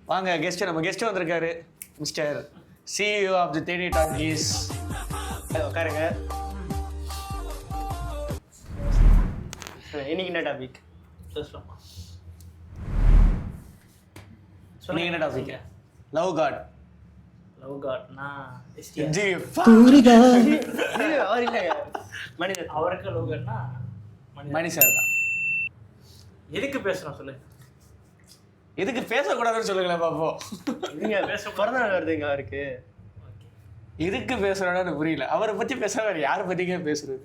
வாங்க கெஸ்ட், நம்ம கெஸ்ட் வந்திருக்காரு mister CEO of the Theni talkies. உட்காருங்க. இன்னைக்கு என்ன டாபிக் சொல்லலாமா? இன்னைக்கு என்ன டாபிக்? Love god. லவ் காட்னா அவர் இல்லைங்க, மனிதர். அவருக்கு லவ் காட்னா மணி சார் தான். எதுக்கு பேசுறோம் சொல்லு. எதுக்கு பேசக்கூடாதுன்னு சொல்லுங்களேன் பாப்போம். நீங்க பிறந்த நாள் வருதுங்க அவருக்கு. எதுக்கு பேசுறோன்னு புரியல. அவரை பத்தி பேச வேற யாரை பத்திங்க பேசுறது?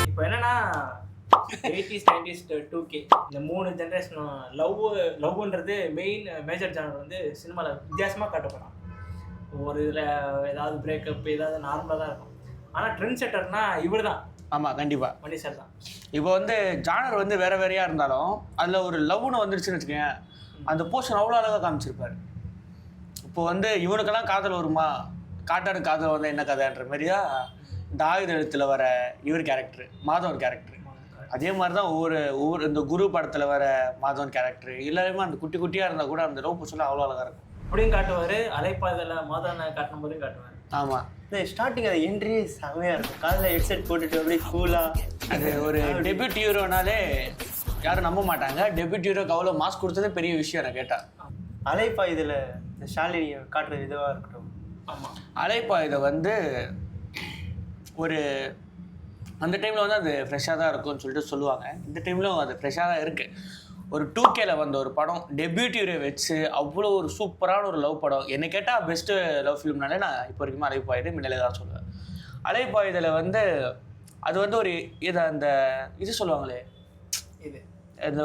இப்போ என்னன்னா 80s 90s 2K இந்த 3 ஜென்ரேஷனும் லவ்ன்றது மேஜர் ஜானர் வந்து சினிமாவில் வித்தியாசமாக காட்டப்படும். ஒரு இதில் ஏதாவது பிரேக்கப் ஏதாவது நார்மலாக தான் இருக்கும். ஆனால் ட்ரெண்ட் செட்டர்னா இவர் தான். ஆமாம், கண்டிப்பாக மணி சார் தான். இப்போ வந்து ஜானர் வந்து வேற வேறையாக இருந்தாலும் அதில் ஒரு லவ்னு வந்துருச்சுன்னு வச்சுக்கோங்க, அந்த போர்ஷன் அவ்வளோ அழகாக காமிச்சிருப்பாரு. இப்போ வந்து இவனுக்கெல்லாம் காதல் வருமா, காட்டாடு காதல் வந்து என்ன கதைன்ற மாதிரியா இந்த ஆயுத எழுத்தில் வர இவர் கேரக்டர், மாதவன் கேரக்டர். அதே மாதிரி தான் ஒவ்வொரு இந்த குரு படத்தில் வர மாதவன் கேரக்டர் எல்லாருமே அந்த குட்டி குட்டியாக இருந்தால் கூட அந்த லவ் போர்ஷன் அவ்வளோ அழகாக இருக்கும். அப்படியும் காட்டுவார், அலைப்பாதையில் மாதவனை காட்டும் போதும் காட்டுவார். ஆமாம், இந்த ஸ்டார்டிங் அது என்ட்ரி செமையாக இருக்கும். காதில் ஹெட்செட் போட்டுட்டு அப்படியே கூலாக. அது ஒரு டெபியூட் ஹீரோனாலே யாரும் நம்ப மாட்டாங்க. டெபியூட் ஹீரோக்கு அவ்வளோ மாஸ்க் கொடுத்ததே பெரிய விஷயம். நான் கேட்டேன் அலைப்பா இதில் இந்த ஷாலினியை காட்டுற விதமாக இருக்கட்டும். ஆமாம், அலைப்பா இதை வந்து ஒரு அந்த டைமில் வந்து அது ஃப்ரெஷ்ஷாக தான் இருக்கும்னு சொல்லிட்டு சொல்லுவாங்க. இந்த டைம்லும் அது ஃப்ரெஷ்ஷாக தான் இருக்குது. ஒரு 2Kல வந்த ஒரு படம் டெபியூட் ஹீரோ வச்சு அவ்வளோ ஒரு சூப்பரான ஒரு லவ் படம். என்னை கேட்டால் பெஸ்ட்டு லவ் ஃபிலிம்னாலே நான் இப்போ வரைக்கும் அலைப்பா இது முன்னாலே தான் சொல்லுவேன். அலைப்பா இதில் வந்து அது வந்து ஒரு இதை அந்த இது சொல்லுவாங்களே, இது அந்த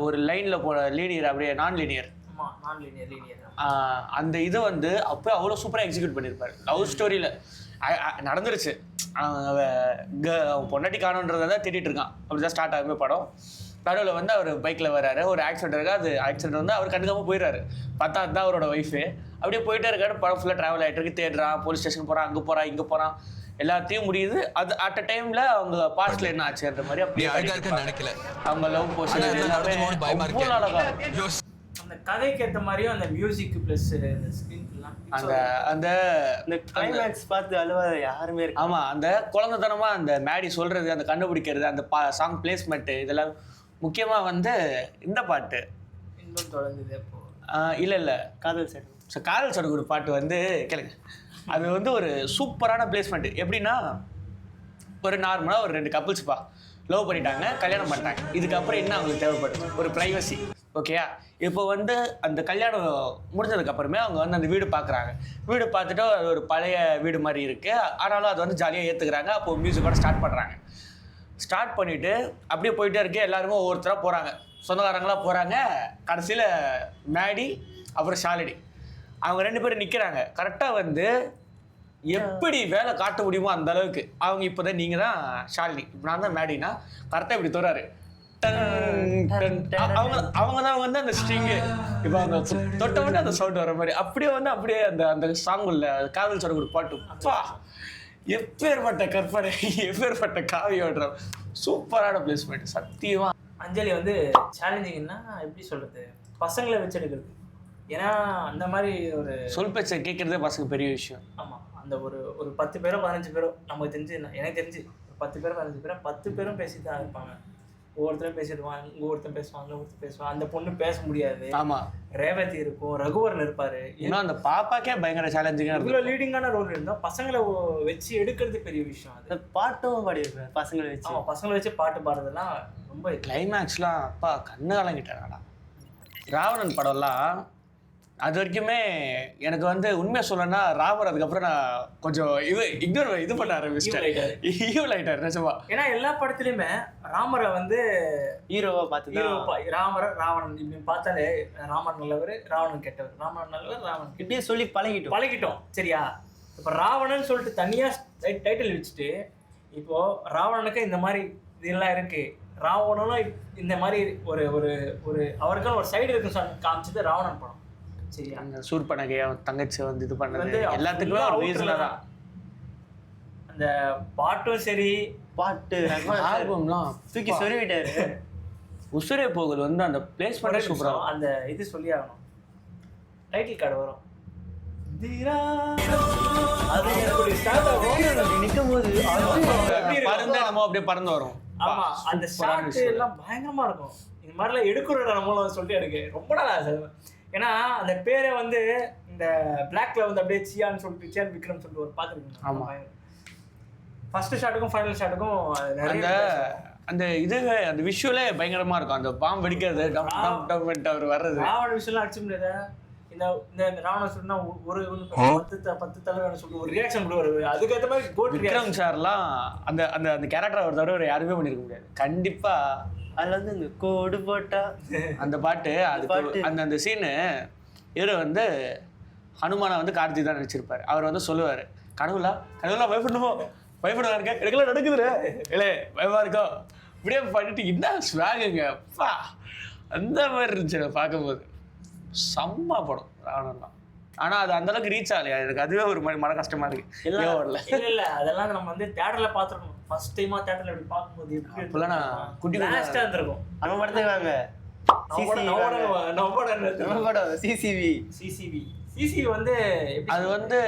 ஒரு லைனில் போன லீனியர் அப்படியே நான் லீனியர். ஆமாம், நான் லீனியர் அந்த இது வந்து அப்போ அவ்வளோ சூப்பராக எக்ஸிக்யூட் பண்ணியிருப்பார். லவ் ஸ்டோரியில் நடந்துருச்சு. அவன் பொண்டாட்டி காணுன்றதை தான் தேடிட்டு இருக்கான். அப்படி தான் ஸ்டார்ட் ஆகுமே படம். நடுவில் வந்து அவர் பைக்கில் வர்றாரு, ஒரு ஆக்சிடென்ட் இருக்கா, அது ஆக்சிடென்ட் வந்து அவர் கண்டுக்காமல் போயிடுறாரு. பார்த்தா அதுதான் அவரோட ஒய்ஃபு. அப்படியே போயிட்டே இருக்காரு. படம் ஃபுல்லாக ட்ராவல் ஆகிட்டு இருக்கு, தேடுறான், போலீஸ் ஸ்டேஷன் போகிறான், அங்கே போகிறான், இங்கே போகிறான், எல்லாத்தையும் முடியுது. அது அட் அ டைமில் அவங்க பாஸ்ட்ல என்ன ஆச்சுன்ற மாதிரி அப்படியே நினைக்கல. அவங்க லவ் போர்ஷன் அவ்வளோ அழகா இருக்கும். அந்த கதைக்கு ஏற்ற மாதிரியும் அந்த மியூசிக் ப்ளஸ் அந்த ஸ்க்ரீன் அந்த கிளைமேக்ஸ் பார்த்து அழுவாத யாருமே இருக்கு. ஆமாம், அந்த குழந்தைத்தனமாக அந்த மேடி சொல்கிறது, அந்த கண்டுபிடிக்கிறது, அந்த சாங் பிளேஸ்மெண்ட்டு, இதெல்லாம் முக்கியமாக வந்து இந்த பாட்டு இன்னும் தொடங்குது. அப்போ இல்லை காதல் சடு. ஸோ காதல் சடுகுடு பாட்டு வந்து கேளுங்க. அது வந்து ஒரு சூப்பரான பிளேஸ்மெண்ட்டு. எப்படின்னா, ஒரு நார்மலாக ஒரு 2 கப்புள்ஸ்ப்பா லவ் பண்ணிட்டாங்க, கல்யாணம் பண்ணிட்டாங்க. இதுக்கப்புறம் என்ன அவங்களுக்கு தேவைப்படுது? ஒரு ப்ரைவசி. ஓகேயா? இப்போ வந்து அந்த கல்யாணம் முடிஞ்சதுக்கப்புறமே அவங்க வந்து அந்த வீடு பார்க்குறாங்க. வீடு பார்த்துட்டு அது ஒரு பழைய வீடு மாதிரி இருக்குது. ஆனாலும் அது வந்து ஜாலியாக ஏற்றுக்கிறாங்க. அப்போது மியூசிக்கோட ஸ்டார்ட் பண்ணுறாங்க. ஸ்டார்ட் பண்ணிவிட்டு அப்படியே போயிட்டே இருக்கு. எல்லாருமே ஒவ்வொருத்தராக போகிறாங்க, சொந்தக்காரங்களாக போகிறாங்க. கடைசியில் மேடி அப்புறம் ஷாலினி அவங்க 2 பேரும் நிற்கிறாங்க. கரெக்டாக வந்து எப்படி வேலை காட்ட முடியுமோ அந்த அளவுக்கு அவங்க இப்போ தான் நீங்கள் தான் ஷாலினி, இப்போ நான் தான் மேடினா கரெக்டாக இப்படி தோறாரு. அவங்க தான் வந்து அந்த ஸ்ட்ரிங்கு இப்போ அவங்க தொட்ட விட்டு அந்த சவுண்ட் வர மாதிரி அப்படியே அந்த சாங் உள்ள காதல் சொல்ல ஒரு பாட்டு. அப்பா, எப்பேற்பட்ட கற்பனை, எப்பேற்பட்ட காவியோட சூப்பரான பிளேஸ்மெண்ட். சத்தியமா அஞ்சலி வந்து சேலஞ்சிங்னா எப்படி சொல்றது, பசங்களை வச்சு எடுக்கிறது. ஏன்னா அந்த மாதிரி ஒரு சொல் பேச்சை கேட்கறதே பசங்க பெரிய விஷயம். ஆமாம், அந்த ஒரு 10 பேரோ 15 பேரோ நமக்கு தெரிஞ்சு, எனக்கு தெரிஞ்சு 10 பேரோ 15 பேரோ 10 பேரும் பேசிட்டு தான் இருப்பாங்க. ஒவ்வொருத்தரும் பேசிடுவாங்க, இங்கே ஒருத்தன் பேசுவாங்க, ஒருத்தர் பேசுவாங்க. அந்த பொண்ணு பேச முடியாது. ஆமா, ரேவதி இருக்கும், ரகுவரன் இருப்பாரு. இன்னும் அந்த பாப்பாக்கே பயங்கர சேலஞ்சிங்காக இவ்வளோ லீடிங்கான ரோல் இருந்தால் பசங்களை வச்சு எடுக்கிறது பெரிய விஷயம். அது பாட்டும் பாடியிருப்பேன் பசங்களை வச்சு. ஆமாம், பசங்களை வச்சு பாட்டு பாடுறதுலாம் ரொம்ப கிளைமேக்ஸ்லாம் அப்பா கண்ணு கலங்கிட்டாங்கடா. ராவணன் படம்லாம் அது வரைக்குமே எனக்கு வந்து உண்மையை சொல்லணும்னா ராமர் அதுக்கப்புறம் நான் கொஞ்சம் இது பண்ண ஆரம்பிச்சிட்டேன். ஈவில் ஆயிட்டார் நிஜமா. ஏன்னா எல்லா படத்துலையுமே ராமரை வந்து ஹீரோவா பார்த்து ராவணன் இப்படி பார்த்தாலே ராமர் நல்லவர், ராவணன் கெட்டவர், ராமன் நல்லவர், ராவணன் இப்படியே சொல்லி பழகிட்டோம். சரியா? இப்போ ராவணன் சொல்லிட்டு தனியாக டைட்டில் வச்சுட்டு இப்போ ராவணனுக்கு இந்த மாதிரி இதெல்லாம் இருக்கு, ராவணனும் இந்த மாதிரி ஒரு ஒரு ஒரு அவருக்குன்னு ஒரு சைடு இருக்குன்னு காமிச்சது ராவணன் படம். சரியா? அந்த சூர்பனகை தங்கச்சி வந்து இது பண்ணது எல்லாத்துக்குமே ஒரு ரீசனாக தான். அந்த பாட்டும் சரி, பாட்டு ஆல்பம்லாம் தூக்கி சொருவிட்டாரு. உசுரே போகுது வந்து அந்த பிளேஸ்மெண்ட்டே சூப்பராக. அந்த இது சொல்லி ஆகணும், டைட்டில் கார்டு வரும். அது நிற்கும் போது பறந்து நம்ம அப்படியே பறந்து வரும். ஆமா, அந்த ஷாட் எல்லாம் பயங்கரமா இருக்கும். இந்த மாதிரிலாம் எடுக்கிறோட நம்மளும் சொல்லிட்டு எனக்கு ரொம்ப நாள் ஆசை. ஏன்னா அந்த பேரை வந்து இந்த பிளாக்ல வந்து அப்படியே சியான்னு சொல்லிட்டு சியான் விக்ரம் சொல்லிட்டு ஒரு பார்த்துருக்கீங்க. ஆமா, ஃபர்ஸ்ட் ஷாட்டுக்கும் ஃபைனல் ஷாட்டுக்கும் அந்த அந்த இது அந்த விஷுவலே பயங்கரமா இருக்கும். அந்த பாம்பு வெடிக்கிறது அவர் வர்றது ராவண விஷயம் அடிச்சு முடியாத. இந்த ராவண சொல்லினா ஒரு 10 தலைவன் சொல்லிட்டு ஒரு ரியாக்ஷன் கூட வருது. அதுக்கேற்ற மாதிரி விக்ரம் சார்லாம் அந்த அந்த அந்த கேரக்டர் அவர் தவிர யாருமே பண்ணிருக்க முடியாது கண்டிப்பா. அதுல வந்து இந்த கோடு போட்டா அந்த பாட்டு அதுக்கு அந்த அந்த சீனு இவர் வந்து ஹனுமானை வந்து கார்த்தி தான் நடிச்சிருப்பாரு. அவர் வந்து சொல்லுவார், கனவுலா பயப்படுவா இருக்க எனக்குலாம் நடக்குதுல இல்லை பயமா இருக்கா இப்படியே பண்ணிட்டு என்ன ஸ்வாகுங்க அப்பா அந்த மாதிரி இருந்துச்சு பார்க்கும்போது. செம்ம படம் ராவணன்லாம். ஆனா அது அந்த அளவுக்கு ரீச் ஆகலையா, எனக்கு அதுவே ஒரு மாதிரி மன கஷ்டமா இருக்கு. இல்ல அதெல்லாம் நம்ம வந்து தியேட்டர்ல பாத்துறோம். ஃபர்ஸ்ட் டைமா தியேட்டர்ல அப்படி பாக்கும்போது இப்பலாம் நான் குட்டி லாஸ்டா இருந்திருக்கும். நம்ம படத்துக்கு வாங்க சிசிவி வந்து அது வந்து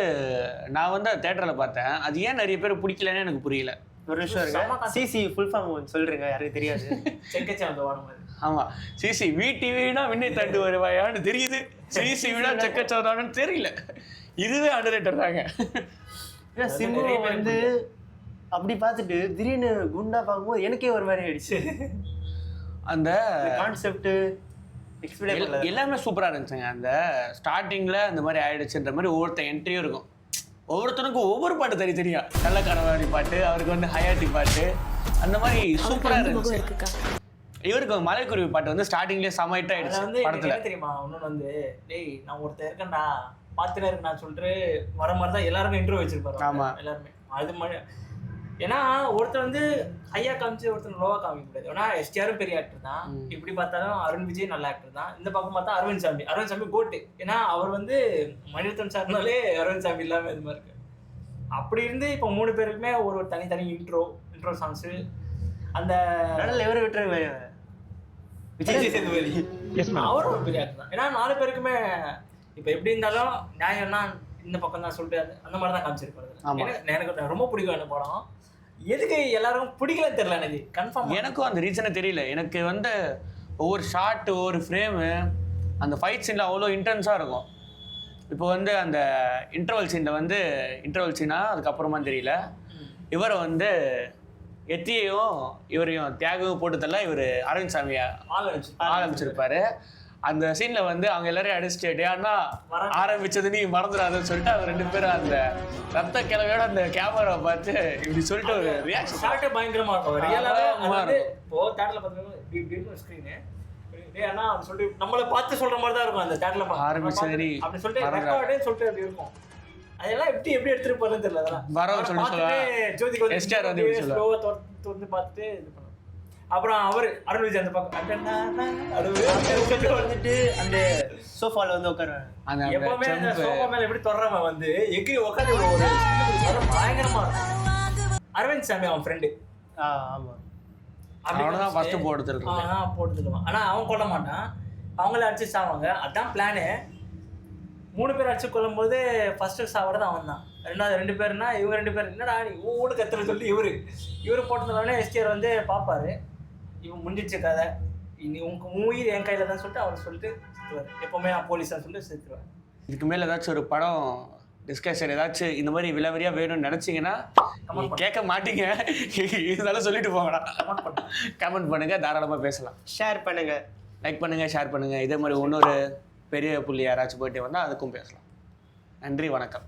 நான் வந்து தியேட்டர்ல பார்த்தேன். அது ஏன் நிறைய பேர் பிடிக்கலன்னு எனக்கு புரியல. ஒரு விஷயம் இருக்கு. சிசி ஃபுல் ஃபார்ம் சொல்றீங்க, யாருக்கு தெரியாது. செக்கச்சாந்த வானம் மாதிரி. ஆமா, சிசி விடிவினா விண்ணை தாண்டு வருவாயான்னு தெரியுது, சிசி வினா செக்கச்சாதான்னு தெரியல. இதுவே அண்டர்ரேட்டட் தாங்க. சிம்பு வந்து அப்படி பார்த்துட்டு திடீர்னு குண்டா பார்க்கும்போது எனக்கே ஒரு மாதிரி ஆயிடுச்சு. அந்த கான்செப்ட் எல்லாமே சூப்பரா இருந்துச்சுங்க. அந்த ஸ்டார்டிங்ல அந்த மாதிரி ஆயிடுச்சுன்ற மாதிரி ஒவ்வொருத்த என்ட்ரியும் இருக்கும். ஒவ்வொருத்தனுக்கும் ஒவ்வொரு பாட்டு தெரியும். கள்ளக்கணவாடி பாட்டு, அவருக்கு வந்து ஹயாட்டி பாட்டு, அந்த மாதிரி சூப்பரா இருந்துச்சு. இவருக்கு மலைக்குருவி பாட்டு வந்து ஸ்டார்டிங்லேயே சமைட்டா ஆயிடுச்சு படத்துல. தெரியுமா ஒன்னு வந்து டேய் நான் ஒருத்தர் இருக்கேன்டா பாத்துட்டே இருக்கேன் சொல்லிட்டு வர மாதிரி தான் எல்லாருமே இன்ட்ரோ வச்சிருப்பாரு. ஆமா, எல்லாருமே அது மாதிரி. ஏன்னா ஒருத்தர் வந்து ஹையா காமிச்சு ஒருத்தர் லோவா காமிக்க முடியாது. ஏன்னா எஸ்டிஆரும் பெரிய ஆக்டர் தான், இப்படி பார்த்தாலும் அருண் விஜய் நல்ல ஆக்டர் தான். இந்த பக்கம் பார்த்தா அரவிந்த் சாமி கோட்டு. ஏன்னா அவர் வந்து மணிரத்னம் சார்னாலே அரவிந்த் சாமி இல்லாம இது மாதிரி இருக்கு. அப்படி இருந்து இப்போ 3 பேருக்குமே ஒரு தனி இன்ட்ரோ சாங்ஸ். அந்த எவரை விட்டுருங்க விஜய் சேதுபதி அவரும் ஒரு பெரிய ஆக்டர் தான். ஏன்னா 4 பேருக்குமே இப்போ எப்படி இருந்தாலும் நியாயம்னா இந்த பக்கம் தான் சொல்லிட்டு அந்த மாதிரி தான் காமிச்சிருப்பாரு. எனக்கு ரொம்ப பிடிக்கும் அந்த படம். எதுக்கு எல்லாரும் பிடிக்கல தெரியல எனக்கு கன்ஃபார்ம். எனக்கும் அந்த ரீசனே தெரியல. எனக்கு வந்து ஒவ்வொரு ஷாட் ஒவ்வொரு ஃப்ரேமு அந்த ஃபைட் சீனில் அவ்வளோ இன்டென்ஸாக இருக்கும். இப்போ வந்து அந்த இன்டர்வல் சீனா அதுக்கப்புறமா தெரியல. இவரை வந்து எத்தியையும் இவரையும் தியாகவும் போட்டுதல்ல இவர் அரவிந்த் சாமியை ஆரம்பிச்சிருப்பாரு. அந்த சீன்ல வந்து அவங்க எல்லாரையும் அடிச்சுட்டு ஏன்னா ஆரம்பிச்சது நீ மறந்துடாதுன்னு சொல்லிட்டு அவங்க 2 பேரும் அந்த ரத்த கிழமையோட அந்த கேமராவை பார்த்து இப்படி சொல்லிட்டு ஒரு ரியாக்ஷன் ஷார்ட்டே பயங்கரமா இருக்கும். ரியலாவே இப்போ தியேட்டர்ல பார்த்தீங்கன்னா ஸ்கிரீனு ஏன்னா சொல்லிட்டு நம்மளை பார்த்து சொல்ற மாதிரி தான் இருக்கும். அந்த தியேட்டர்ல ஆரம்பிச்சது அப்படி சொல்லிட்டு ரெக்கார்டே சொல்லிட்டு அப்படி இருக்கும். அதெல்லாம் எப்படி எடுத்துட்டு போறதுன்னு தெரியல. அதெல்லாம் வரவும் சொல்லி ஜோதிக்கு வந்து ஸ்லோவா திறந்து பார்த்துட்டு இது பண்ணுவோம். அப்புறம் அவர் அருண் விஜய் அந்த பக்கம் வந்துட்டு அந்த சோஃபால வந்து உட்காருவாங்க. எப்பவுமே அந்த சோஃபா மேல எப்படி தொடர்றவன் வந்து எக்கி உட்காந்து ஒரு பயங்கரமா இருக்கும். அரவிந்த் சாமி அவன் ஃப்ரெண்டு. ஆமா, அவனதான் ஃபர்ஸ்ட் போட்டுருவான். ஆனா அவன் கொல்ல மாட்டான், அவங்கள அடிச்சு சாவாங்க. அதான் பிளானு. 3 பேர் அடிச்சு கொல்லும் போது ஃபர்ஸ்ட் சாவறது அவன் தான். ரெண்டாவது 2 பேர்னா இவங்க 2 பேர் என்னடா நீ ஊடு கத்துற சொல்லி இவரு போட்டதுனால எஸ்டிஆர் வந்து பார்ப்பாரு, இவன் முடிஞ்சிச்சு கதை, இனி உங்க உயிர் என் கையில தான் சொல்லிட்டு அவர் சொல்லிட்டு செத்துவார். எப்பவுமே நான் போலீஸ் தான் சொல்லிட்டு செத்துருவேன். இதுக்கு மேல ஏதாச்சும் ஒரு படம் டிஸ்கஷன் ஏதாச்சும் இந்த மாதிரி விலைவரியா வேணும்னு நினைச்சீங்கன்னா கேட்க மாட்டீங்க, இருந்தாலும் சொல்லிட்டு போங்கடா. கமெண்ட் பண்ணுங்க, தாராளமா பேசலாம். ஷேர் பண்ணுங்க, லைக் பண்ணுங்க, ஷேர் பண்ணுங்க. இதே மாதிரி இன்னொரு பெரிய புள்ளி யாராச்சும் போயிட்டு வந்தால் அதுக்கும் பேசலாம். நன்றி, வணக்கம்.